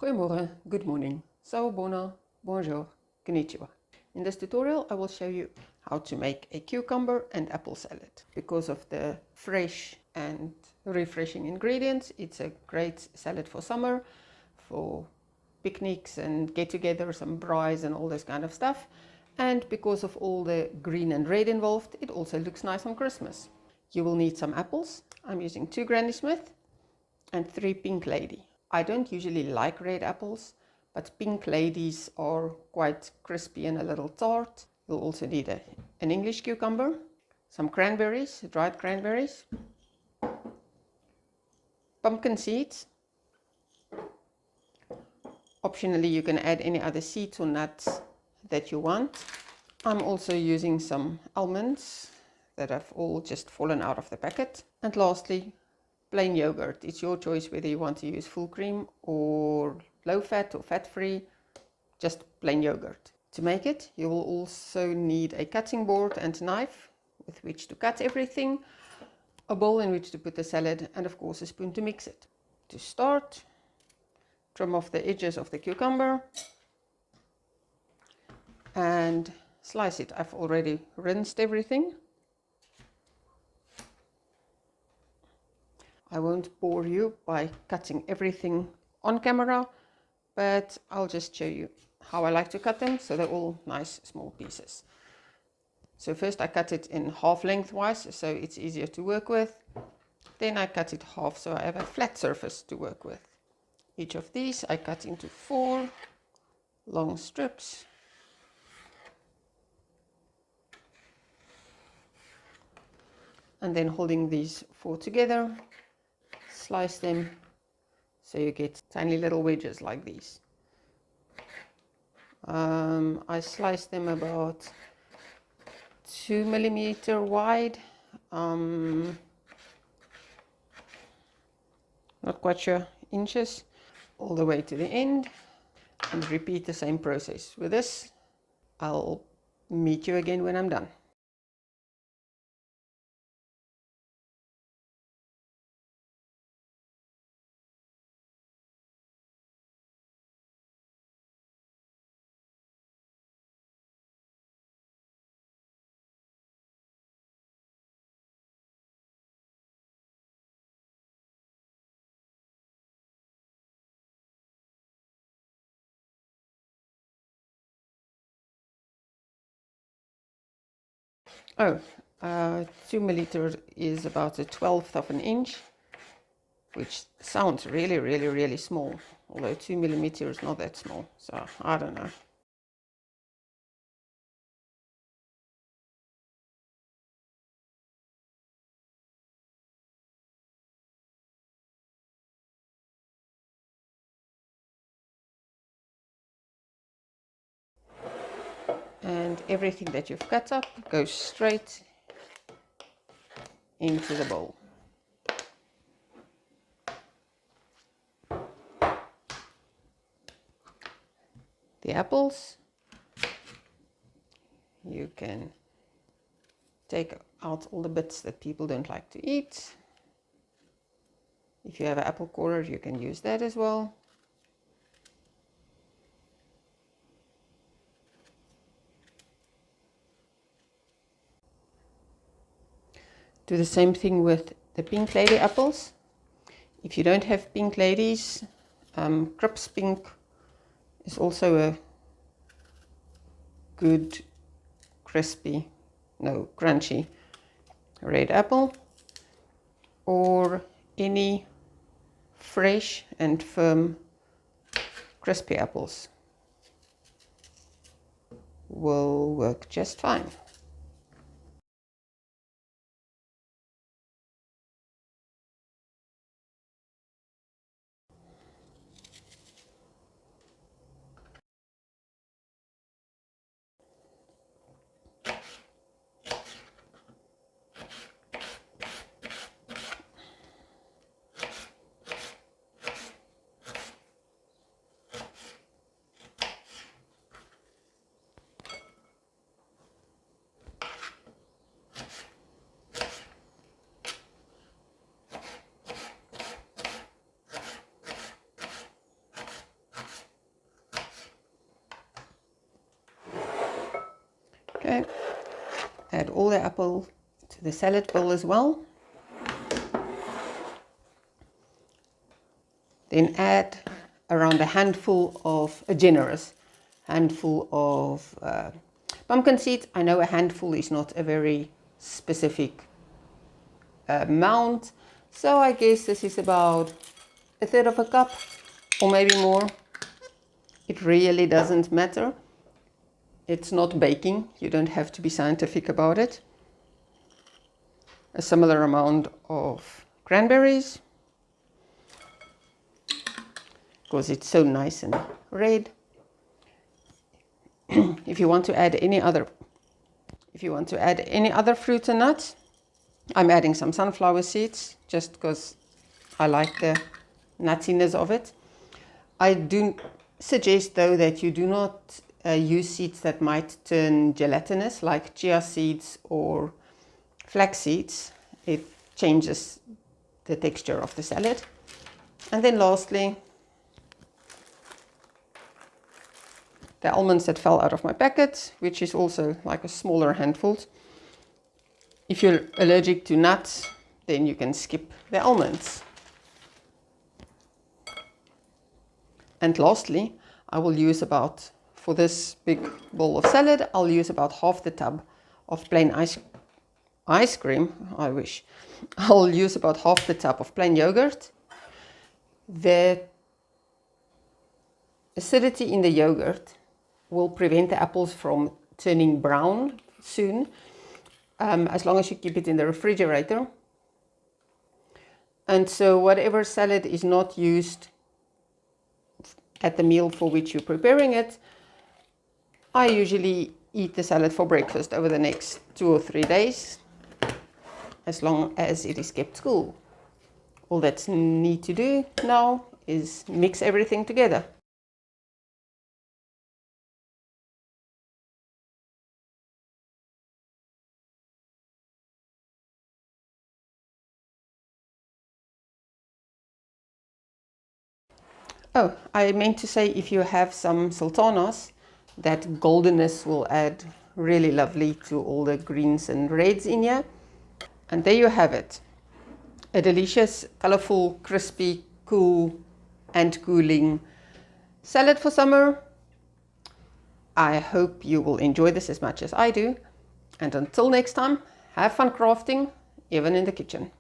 Goedemorgen, good morning, Sawubona, bonjour, konnichiwa. In this tutorial I will show you how to make a cucumber and apple salad. Because of the fresh and refreshing ingredients, it's a great salad for summer, for picnics and get-togethers and braais and all this kind of stuff. And because of all the green and red involved, it also looks nice on Christmas. You will need some apples. I'm using 2 Granny Smith and 3 Pink Lady. I don't usually like red apples, but Pink Ladies are quite crispy and a little tart. You'll also need an English cucumber, some cranberries, dried cranberries, pumpkin seeds. Optionally, you can add any other seeds or nuts that you want. I'm also using some almonds that have all just fallen out of the packet. And lastly, plain yogurt. It's your choice whether you want to use full cream or low fat or fat free, just plain yogurt. To make it, you will also need a cutting board and knife with which to cut everything, a bowl in which to put the salad, and of course a spoon to mix it. To start, trim off the edges of the cucumber and slice it. I've already rinsed everything. I won't bore you by cutting everything on camera, but I'll just show you how I like to cut them, so they're all nice small pieces. So first I cut it in half lengthwise, so it's easier to work with. Then I cut it half, so I have a flat surface to work with. Each of these I cut into 4 long strips. And then holding these 4 together, slice them so you get tiny little wedges like these. I sliced them about 2 millimeter wide, not quite sure inches, all the way to the end, and repeat the same process with this. I'll meet you again when I'm done. Oh, 2 milliliters is about a 1/12 of an inch, which sounds really small, although 2 millimeters is not that small, so I don't know. And everything that you've cut up goes straight into the bowl. The apples, you can take out all the bits that people don't like to eat. If you have an apple corer, you can use that as well. Do the same thing with the Pink Lady apples. If you don't have Pink Ladies, Crips Pink is also a good crunchy red apple, or any fresh and firm crispy apples will work just fine. Okay, add all the apple to the salad bowl as well. Then add around a generous handful of pumpkin seeds. I know a handful is not a very specific amount, so I guess this is about 1/3 of a cup or maybe more. It really doesn't matter. It's not baking. You don't have to be scientific about it. A similar amount of cranberries, because it's so nice and red. If you want to add any other fruit and nuts, I'm adding some sunflower seeds just because I like the nuttiness of it. I do suggest though that you do not use seeds that might turn gelatinous, like chia seeds or flax seeds. It changes the texture of the salad. And then lastly, the almonds that fell out of my packet, which is also like a smaller handful. If you're allergic to nuts, then you can skip the almonds. And lastly, I will use for this big bowl of salad, I'll use about half the tub of plain ice cream. I wish. I'll use about half the tub of plain yogurt. The acidity in the yogurt will prevent the apples from turning brown soon, as long as you keep it in the refrigerator. And so whatever salad is not used at the meal for which you're preparing it, I usually eat the salad for breakfast over the next 2 or 3 days, as long as it is kept cool. All that's need to do now is mix everything together. Oh, I meant to say, if you have some sultanas, that goldenness will add really lovely to all the greens and reds in here. And there you have it. A delicious, colorful, crispy, cool and cooling salad for summer. I hope you will enjoy this as much as I do. And until next time, have fun crafting, even in the kitchen.